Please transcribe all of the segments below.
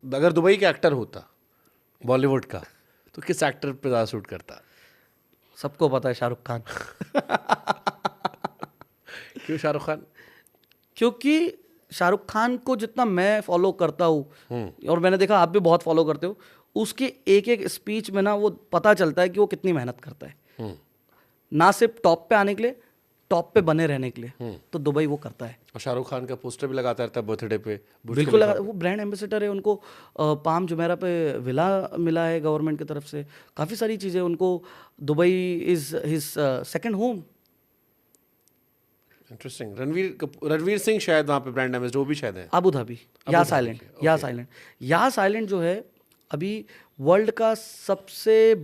अगर दुबई का एक्टर होता बॉलीवुड का तो किस एक्टर पे ज़्यादा सूट करता? सबको पता है शाहरुख खान। क्यों शाहरुख खान? क्योंकि शाहरुख खान को जितना मैं फॉलो करता हूँ, और मैंने देखा आप भी बहुत फॉलो करते हो, उसके एक एक स्पीच में ना वो पता चलता है कि वो कितनी मेहनत करता है, ना सिर्फ टॉप पे आने के लिए, टॉप पे बने रहने के लिए। तो दुबई वो करता है। और शाहरुख खान का पोस्टर भी लगाता रहता है बर्थडे पे, बुर्ज बिल्कुल खलीफा लगा, वो ब्रांड एम्बेसडर है। उनको पाम जुमेरा पे विला मिला है गवर्नमेंट की तरफ से, काफ़ी सारी चीज़ें उनको। Dubai is his second home. Interesting. Ranveer Singh शायद वहाँ पे ब्रांड एम्बेसडर, वो भी शायद है। अबू धाबी, यास धाबी आइलैंड, के, ओके। यास आइलैंड। यास आइलैंड जो है अभी वर्ल्ड का सबसे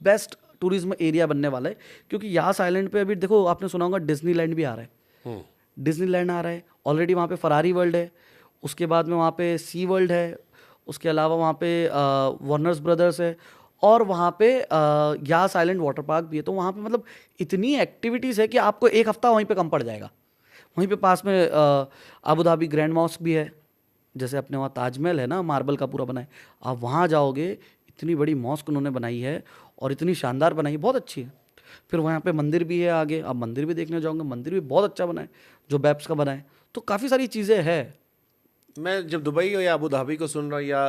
बेस्ट टूरिज्म एरिया बनने वाला है, क्योंकि यास आइलैंड पे अभी देखो, आपने सुना होगा डिज्नीलैंड भी आ रहा है। डिज्नीलैंड आ रहा है ऑलरेडी, वहाँ पे फरारी वर्ल्ड है, उसके बाद में वहाँ पे सी वर्ल्ड है, उसके अलावा वहाँ पे वार्नर्स ब्रदर्स है, और वहाँ पे यास आइलैंड वाटर पार्क भी है। तो वहाँ पे मतलब इतनी एक्टिविटीज़ है कि आपको एक हफ्ता वहीं पे कम पड़ जाएगा। वहीं पे पास में अबू धाबी ग्रैंड मॉस्क भी है, जैसे अपने वहाँ ताजमहल है ना, मार्बल का पूरा बना है। आप वहाँ जाओगे, इतनी बड़ी मॉस्क उन्होंने बनाई है और इतनी शानदार बनाई है, बहुत अच्छी है। फिर वहाँ पे मंदिर भी है आगे, आप मंदिर भी देखने जाओगे, मंदिर भी बहुत अच्छा बना है जो बैप्स का बना है। तो काफ़ी सारी चीज़ें हैं। मैं जब दुबई या अबू धाबी को सुन रहा हूँ या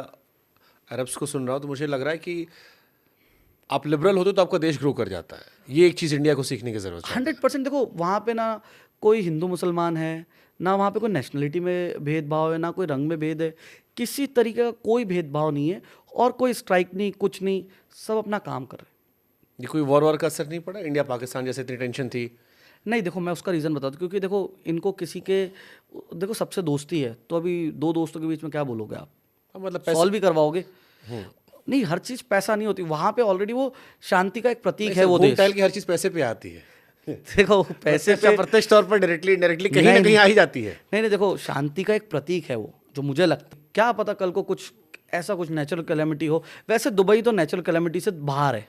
अरब्स को सुन रहा हूँ तो मुझे लग रहा है कि आप लिबरल होते तो आपका देश ग्रो कर जाता है। ये एक चीज़ इंडिया को सीखने की ज़रूरत है। 100%। देखो वहाँ पे ना कोई हिंदू मुसलमान है, ना वहाँ पे कोई नेशनलिटी में भेदभाव है, ना कोई रंग में भेद है, किसी तरीके का कोई भेदभाव नहीं है, और कोई स्ट्राइक नहीं, कुछ नहीं, सब अपना काम कर रहे हैं। ये कोई वॉर का असर नहीं पड़ा? इंडिया पाकिस्तान जैसे इतनी टेंशन थी। नहीं देखो, मैं उसका रीज़न बता दूँ, क्योंकि देखो इनको किसी के, देखो सबसे दोस्ती है, तो अभी दो दोस्तों के बीच में क्या बोलोगे आप? मतलब सॉल्व भी करवाओगे? नहीं, हर चीज़ पैसा नहीं होती वहाँ पे। ऑलरेडी वो शांति का एक प्रतीक है वो घूम देश। टहल की हर चीज़ पैसे पे आती है। देखो पैसे पे प्रत्यक्ष तौर पर डायरेक्टली इनडायरेक्टली कहीं ना नहीं, कहीं आ ही जाती है। नहीं नहीं, देखो शांति का एक प्रतीक है वो, जो मुझे लगता है। क्या पता कल को कुछ ऐसा कुछ नेचुरल कैलेमिटी हो। वैसे दुबई तो नेचुरल कैलेमिटी से बाहर है,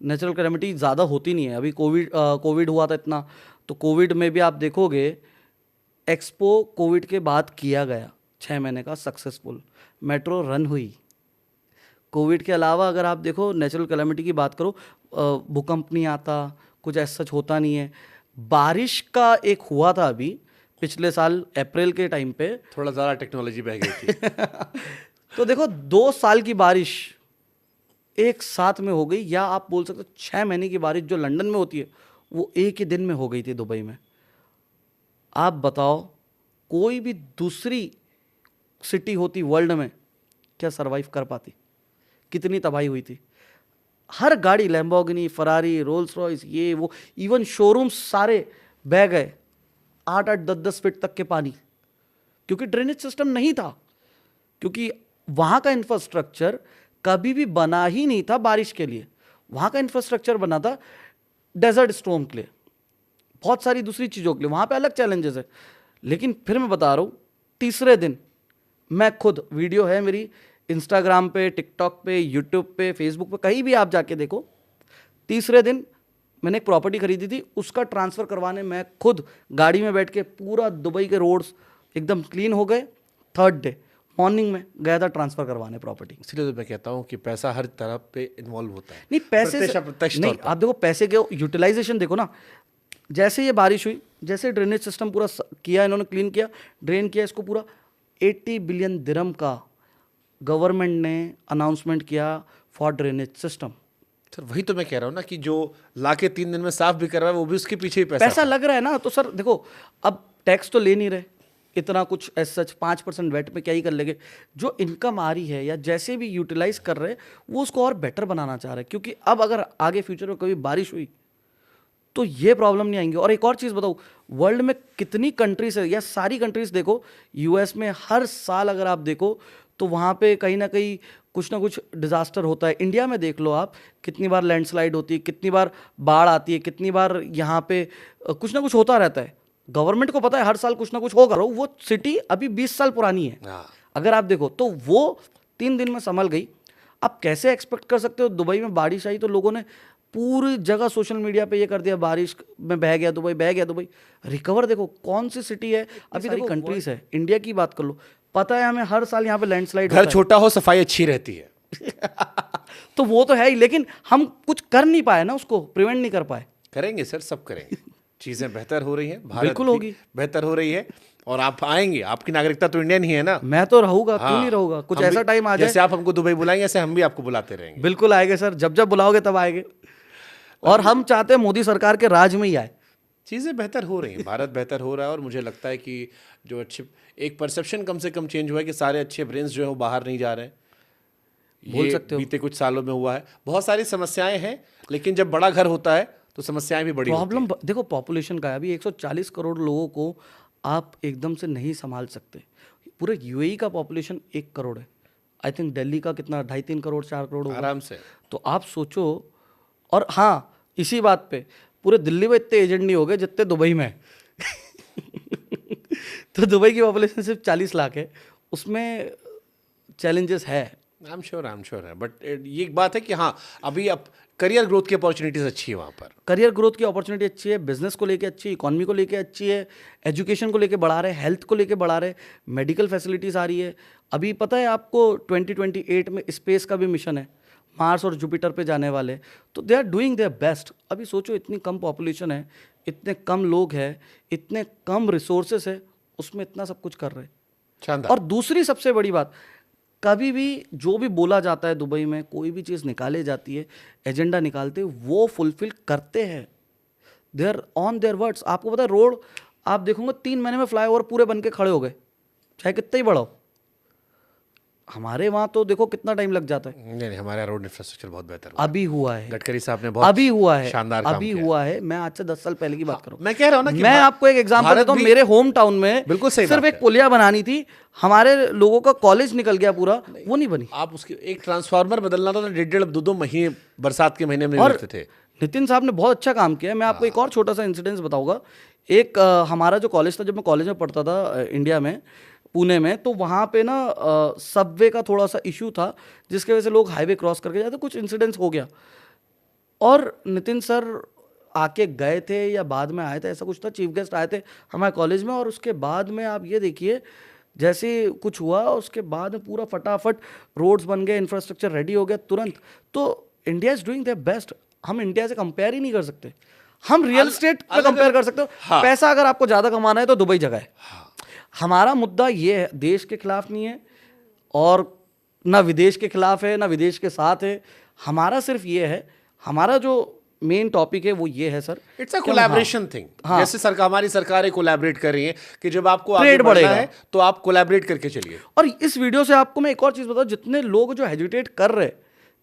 नेचुरल कैलेमिटी ज़्यादा होती नहीं है। अभी कोविड हुआ था इतना, तो कोविड में भी आप देखोगे, एक्सपो कोविड के बाद किया गया, 6 महीने का सक्सेसफुल, मेट्रो रन हुई। कोविड के अलावा अगर आप देखो नेचुरल कैलेमिटी की बात करो, भूकंप नहीं आता, कुछ ऐसा सच होता नहीं है। बारिश का एक हुआ था अभी पिछले साल अप्रैल के टाइम पे। थोड़ा ज़्यादा टेक्नोलॉजी बह गई थी। तो देखो 2 साल की बारिश एक साथ में हो गई, या आप बोल सकते हो 6 महीने की बारिश जो लंदन में होती है वो एक ही दिन में हो गई थी दुबई में। आप बताओ कोई भी दूसरी सिटी होती वर्ल्ड में क्या सरवाइव कर पाती? कितनी तबाही हुई थी। हर गाड़ी, लैम्बोर्गिनी, फरारी, रोल्स रॉयस, ये वो, इवन शोरूम्स सारे बह गए, 8-8, 10-10 फीट तक के पानी, क्योंकि ड्रेनेज सिस्टम नहीं था। क्योंकि वहाँ का इंफ्रास्ट्रक्चर कभी भी बना ही नहीं था बारिश के लिए। वहाँ का इंफ्रास्ट्रक्चर बना था डेजर्ट स्टॉर्म के लिए, बहुत सारी दूसरी चीज़ों के लिए। वहाँ पे अलग चैलेंजेस है। लेकिन फिर मैं बता रहा हूँ, तीसरे दिन मैं खुद, वीडियो है मेरी इंस्टाग्राम पे, टिकटॉक पे, यूट्यूब पे, फेसबुक पे, कहीं भी आप जाके देखो, तीसरे दिन मैंने एक प्रॉपर्टी खरीदी थी, उसका ट्रांसफ़र करवाने मैं खुद गाड़ी में बैठ के, पूरा दुबई के रोड्स एकदम क्लीन हो गए। थर्ड डे मॉर्निंग में गया था ट्रांसफ़र करवाने प्रॉपर्टी। इसलिए तो मैं कहता हूँ कि पैसा हर तरफ पे इन्वॉल्व होता है। नहीं, पैसे से प्रत्यक्ष नहीं, तौर पर। आप देखो पैसे के यूटिलाइजेशन देखो ना। जैसे ये बारिश हुई, जैसे ड्रेनेज सिस्टम पूरा किया इन्होंने, क्लीन किया, ड्रेन किया इसको पूरा, 80 बिलियन दिरहम का गवर्नमेंट ने अनाउंसमेंट किया फॉर ड्रेनेज सिस्टम। सर वही तो मैं कह रहा हूँ ना कि जो लाके 3 दिन में साफ भी करवाए वो भी उसके पीछे ही पैसा पैसा लग रहा है ना। तो सर देखो, अब टैक्स तो ले नहीं रहे इतना कुछ, एज सच 5% वेट पे क्या ही कर लेंगे। जो इनकम आ रही है या जैसे भी यूटिलाइज कर रहे हैं, वो उसको और बेटर बनाना चाह रहे हैं। क्योंकि अब अगर आगे फ्यूचर में कभी बारिश हुई तो ये प्रॉब्लम नहीं आएंगी। और एक और चीज़ बताऊँ, वर्ल्ड में कितनी कंट्रीज है, या सारी कंट्रीज देखो, यूएस में हर साल अगर आप देखो तो वहाँ पे कहीं ना कहीं कुछ ना कुछ डिज़ास्टर होता है। इंडिया में देख लो आप, कितनी बार लैंडस्लाइड होती है, कितनी बार बाढ़ आती है, कितनी बार यहाँ पे कुछ ना कुछ होता रहता है। गवर्नमेंट को पता है हर साल कुछ ना कुछ होगा। वो सिटी अभी 20 साल पुरानी है, अगर आप देखो तो वो 3 दिन में संभल गई। आप कैसे एक्सपेक्ट कर सकते हो? दुबई में बारिश आई तो लोगों ने पूरी जगह सोशल मीडिया पे ये कर दिया, बारिश में बह गया दुबई, बह गया दुबई। रिकवर देखो कौन सी सिटी है, अभी सारी कंट्रीज है। इंडिया की बात कर लो, पता है हमें हर साल यहाँ पे लैंडस्लाइड घर छोटा हो सफाई अच्छी रहती है। तो वो तो है ही, लेकिन हम कुछ कर नहीं पाए ना, उसको प्रिवेंट नहीं कर पाए। करेंगे सर, सब करेंगे। चीजें बेहतर हो रही हैं, भारत बिल्कुल भी होगी। बेहतर हो रही है, और आप आएंगे, आपकी नागरिकता तो इंडियन ही है ना। मैं तो रहूंगा, क्यों हाँ, नहीं रहूंगा, कुछ हम ऐसा भी- टाइम आ जाए। जैसे आप हमको दुबई बुलाएंगे, ऐसे हम भी आपको बुलाते रहेंगे। बिल्कुल आएंगे सर, जब जब बुलाओगे तब आएंगे। और हम चाहते हैं मोदी सरकार के राज में ही आए। चीज़ें बेहतर हो रही हैं, भारत बेहतर हो रहा है, और मुझे लगता है कि जो अच्छे, एक परसेप्शन कम से कम चेंज हुआ है कि सारे अच्छे ब्रेन्स जो है वो बाहर नहीं जा रहे हैं। बोल ये सकते हो। बीते कुछ सालों में हुआ है। बहुत सारी समस्याएं हैं, लेकिन जब बड़ा घर होता है तो समस्याएं भी बड़ी होती प्रॉब्लम देखो पॉपुलेशन का है। अभी 140 करोड़ लोगों को आप एकदम से नहीं संभाल सकते। पूरे यूएई का पॉपुलेशन 1 करोड़ है। आई थिंक दिल्ली का कितना 2.5-3 करोड़ 4 करोड़ हैं होगा। आराम से। तो आप सोचो। और हाँ, इसी बात पे पूरे दिल्ली में इतने एजेंट नहीं हो गए जितने दुबई में तो दुबई की पॉपुलेशन सिर्फ 40 लाख है, उसमें चैलेंजेस है। आई एम श्योर है, बट ये एक बात है कि हाँ, अभी अब करियर ग्रोथ की अपॉर्चुनिटीज अच्छी है वहाँ पर। करियर ग्रोथ की अपॉर्चुनिटी अच्छी है, बिजनेस को लेके अच्छी है, इकोनॉमी को लेके अच्छी है, एजुकेशन को लेके बढ़ा रहे हैं, हेल्थ को लेके बढ़ा रहे हैं, मेडिकल फैसिलिटीज़ आ रही है। अभी पता है आपको 2028 में स्पेस का भी मिशन है, मार्स और जुपिटर पे जाने वाले। तो they are doing their best. अभी सोचो, इतनी कम पॉपुलेशन है, इतने कम लोग हैं, इतने कम रिसोर्सेस है, उसमें इतना सब कुछ कर रहे हैं। शानदार। और दूसरी सबसे बड़ी बात, कभी भी जो भी बोला जाता है दुबई में, कोई भी चीज़ निकाले जाती है, एजेंडा निकालते हैं, वो फुलफिल करते हैं। They are on their words. आपको पता है, रोड आप देखोगे 3 महीने में फ्लाईओवर पूरे बन के खड़े हो गए, चाहे कितना ही बड़ा हो। हमारे वहाँ तो देखो कितना टाइम लग जाता है। नहीं, हमारा रोड इंफ्रास्ट्रक्चर बहुत बेहतर हुआ। अभी हुआ है, गडकरी साहब ने बहुत अभी हुआ है, शानदार काम अभी किया। हुआ है। मैं आज से 10 साल पहले की बात करूँ। मैं कह रहा हूँ ना कि मैं आपको एक एग्जांपल भारत देता हूँ। भी- मेरे होम टाउन में बिल्कुल सही सिर्फ बात एक है। पुलिया बनानी थी, हमारे लोगों का कॉलेज निकल गया पूरा, वो नहीं बनी। आप उसके एक ट्रांसफार्मर बदलना था तो 1.5-2 महीने बर्सात के महीने में और मिलते थे। नितिन साहब ने बहुत अच्छा काम किया है। मैं आपको एक और छोटा सा इंसिडेंस बताऊंगा। एक हमारा जो कॉलेज था, जब मैं कॉलेज में पढ़ता था इंडिया में, पुणे में, तो वहाँ पे ना सबवे का थोड़ा सा इशू था, जिसकी वजह से लोग हाईवे क्रॉस करके जाते, कुछ इंसिडेंट्स हो गया। और नितिन सर आके गए थे या बाद में आए थे, ऐसा कुछ था, चीफ गेस्ट आए थे हमारे कॉलेज में। और उसके बाद में आप ये देखिए, जैसे कुछ हुआ उसके बाद में पूरा फटाफट रोड्स बन गए, इंफ्रास्ट्रक्चर रेडी हो गया तुरंत। तो India is doing their best. हम इंडिया से कंपेयर ही नहीं कर सकते। हम रियल एस्टेट पे कंपेयर कर सकते हो। हाँ। पैसा अगर आपको ज़्यादा कमाना है तो दुबई जगह है। हमारा मुद्दा ये है, देश के खिलाफ नहीं है, और ना विदेश के खिलाफ है, ना विदेश के साथ है। हमारा सिर्फ ये है, हमारा जो मेन टॉपिक है वो ये है sir, it's a collaboration thing. जैसे सरकार, हमारी सरकारें कोलैबोरेट कर रही हैं कि जब आपको आगे ट्रेड बढ़ना बढ़ेगा। है तो आप कोलैबोरेट करके चलिए। और इस वीडियो से आपको मैं एक और चीज़ बताऊं, जितने लोग जो हेजिटेट कर रहे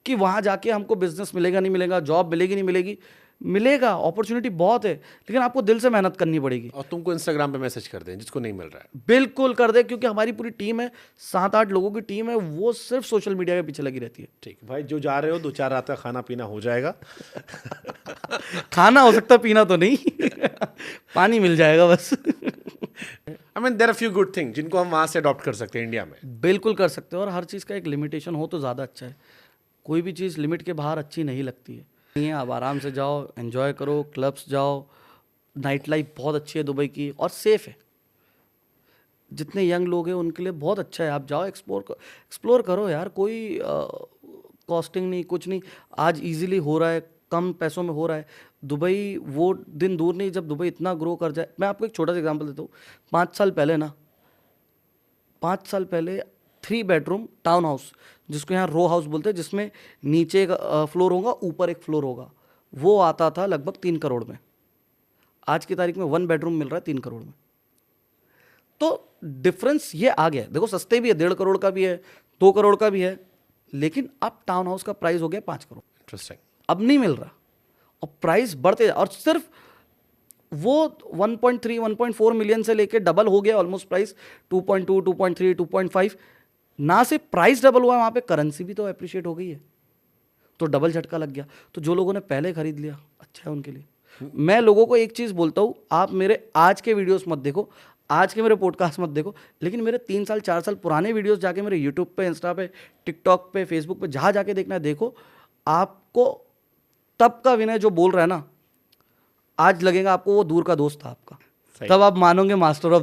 कि वहाँ जाके हमको बिजनेस मिलेगा नहीं मिलेगा, जॉब मिलेगी नहीं मिलेगी, मिलेगा, अपॉर्चुनिटी बहुत है, लेकिन आपको दिल से मेहनत करनी पड़ेगी। और तुमको इंस्टाग्राम पे मैसेज कर दें जिसको नहीं मिल रहा है। बिल्कुल कर दे, क्योंकि हमारी पूरी टीम है, 7-8 लोगों की टीम है, वो सिर्फ सोशल मीडिया के पीछे लगी रहती है। ठीक भाई, जो जा रहे हो 2-4 रात का खाना पीना हो जाएगा। खाना हो सकता है, पीना तो नहीं पानी मिल जाएगा बस। I mean there are few good thing जिनको हम वहाँ से अडॉप्ट कर सकते हैं इंडिया में। बिल्कुल कर सकते हो, और हर चीज़ का एक लिमिटेशन हो तो ज़्यादा अच्छा है। कोई भी चीज़ लिमिट के बाहर अच्छी नहीं लगती है। नहीं है, आप आराम से जाओ, एंजॉय करो, क्लब्स जाओ, नाइट लाइफ बहुत अच्छी है दुबई की, और सेफ है। जितने यंग लोग हैं उनके लिए बहुत अच्छा है। आप जाओ, एक्सप्लोर करो यार। कोई कॉस्टिंग नहीं, कुछ नहीं। आज इजीली हो रहा है, कम पैसों में हो रहा है। दुबई वो दिन दूर नहीं जब दुबई इतना ग्रो कर जाए। मैं आपको एक छोटा सा एग्जांपल देता हूँ। 5 साल पहले 3 बेडरूम टाउन हाउस, जिसको यहाँ रो हाउस बोलते हैं, जिसमें नीचे एक फ्लोर होगा, ऊपर एक फ्लोर होगा, वो आता था लगभग 3 करोड़ में। आज की तारीख में 1 बेडरूम मिल रहा है 3 करोड़ में। तो डिफरेंस ये आ गया। देखो सस्ते भी है, 1.5 करोड़ का भी है, 2 करोड़ का भी है, लेकिन अब टाउन हाउस का प्राइस हो गया 5 करोड़। इंटरेस्टिंग। अब नहीं मिल रहा, और प्राइस बढ़ते और सिर्फ वो 1.3 1.4 मिलियन से लेके डबल हो गया ऑलमोस्ट प्राइस, 2.2 2.3 2.5। ना सिर्फ प्राइस डबल हुआ है, वहाँ पे करेंसी भी तो अप्रिशिएट हो गई है, तो डबल झटका लग गया। तो जो लोगों ने पहले खरीद लिया, अच्छा है उनके लिए। मैं लोगों को एक चीज़ बोलता हूँ, आप मेरे आज के वीडियोस मत देखो, आज के मेरे पॉडकास्ट मत देखो, लेकिन मेरे 3 साल 4 साल पुराने वीडियोस जाके मेरे यूट्यूब पे, इंस्टा पे, टिकटॉक पे, फेसबुक पे, जहाँ जाके देखना है देखो। आपको तब का विनय जो बोल रहा है ना, आज लगेगा आपको वो दूर का दोस्त था आपका, तब आप मानोगे मास्टर ऑफ